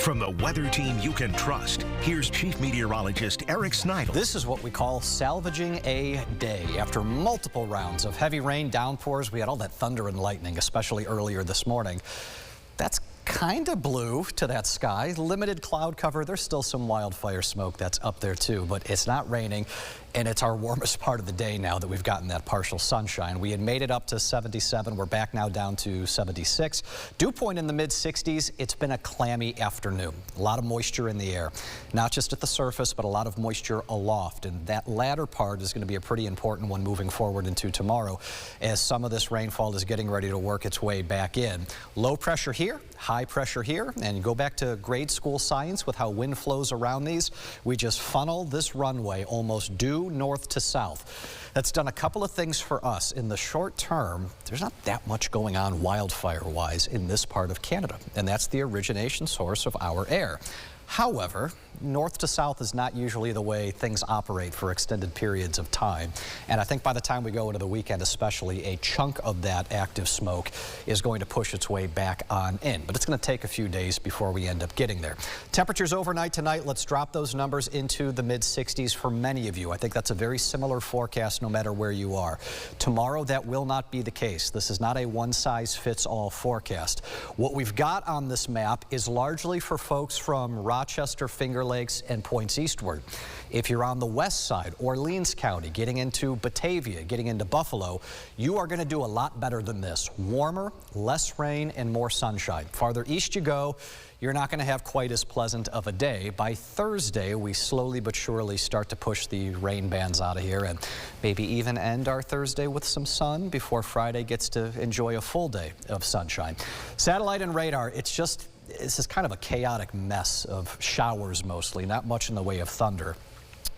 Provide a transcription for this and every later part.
From the weather team you can trust, here's Chief Meteorologist Eric Snidel. This is what we call salvaging a day. After multiple rounds of heavy rain, downpours, we had all that thunder and lightning, especially earlier this morning. That's kind of blue to that sky. Limited cloud cover. There's still some wildfire smoke that's up there too, but it's not raining, and it's our warmest part of the day now that we've gotten that partial sunshine. We had made it up to 77. We're back now down to 76. Dew point in the mid-60s. It's been a clammy afternoon. A lot of moisture in the air, not just at the surface, but a lot of moisture aloft, and that latter part is going to be a pretty important one moving forward into tomorrow as some of this rainfall is getting ready to work its way back in. Low pressure here, high pressure here, and go back to grade school science with how wind flows around these. We just funnel this runway almost due north to south. That's done a couple of things for us. In the short term, there's not that much going on wildfire-wise in this part of Canada, and that's the origination source of our air. However, north to south is not usually the way things operate for extended periods of time. And I think by the time we go into the weekend especially, a chunk of that active smoke is going to push its way back on in. But it's going to take a few days before we end up getting there. Temperatures overnight tonight, let's drop those numbers into the mid-60s for many of you. I think that's a very similar forecast no matter where you are. Tomorrow, that will not be the case. This is not a one-size-fits-all forecast. What we've got on this map is largely for folks from Rochester, Finger Lakes, and points eastward. If you're on the west side, Orleans County, getting into Batavia, getting into Buffalo, you are going to do a lot better than this. Warmer, less rain, and more sunshine. Farther east you go, you're not going to have quite as pleasant of a day. By Thursday, we slowly but surely start to push the rain bands out of here and maybe even end our Thursday with some sun before Friday gets to enjoy a full day of sunshine. Satellite and radar, this is kind of a chaotic mess of showers mostly, not much in the way of thunder.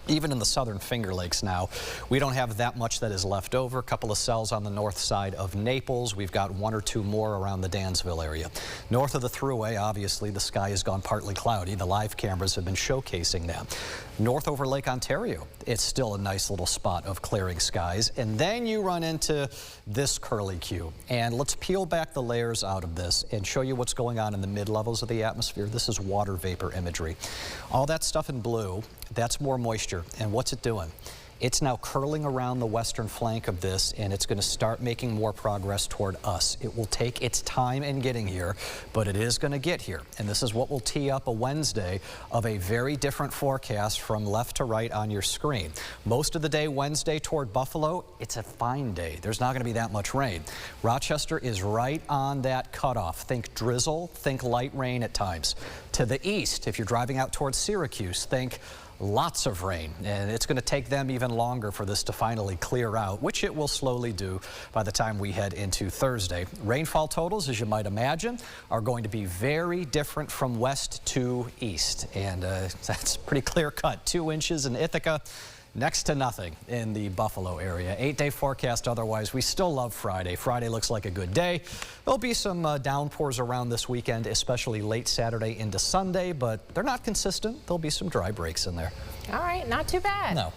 Even in the southern Finger Lakes now, we don't have that much that is left over. A couple of cells on the north side of Naples. We've got one or two more around the Dansville area. North of the Thruway, obviously, the sky has gone partly cloudy. The live cameras have been showcasing that. North over Lake Ontario, it's still a nice little spot of clearing skies. And then you run into this curlicue. And let's peel back the layers out of this and show you what's going on in the mid-levels of the atmosphere. This is water vapor imagery. All that stuff in blue, that's more moisture. And what's it doing? It's now curling around the western flank of this, and it's going to start making more progress toward us. It will take its time in getting here, but it is going to get here. And this is what will tee up a Wednesday of a very different forecast from left to right on your screen. Most of the day Wednesday toward Buffalo, it's a fine day. There's not going to be that much rain. Rochester is right on that cutoff. Think drizzle, think light rain at times. To the east, if you're driving out towards Syracuse, think lots of rain, and it's going to take them even longer for this to finally clear out, which it will slowly do by the time we head into Thursday. Rainfall totals, as you might imagine, are going to be very different from west to east, and that's pretty clear cut. 2 inches in Ithaca, next to nothing in the Buffalo area. 8-day forecast otherwise. We still love Friday. Friday looks like a good day. There'll be some downpours around this weekend, especially late Saturday into Sunday, but they're not consistent. There'll be some dry breaks in there. All right, not too bad. No.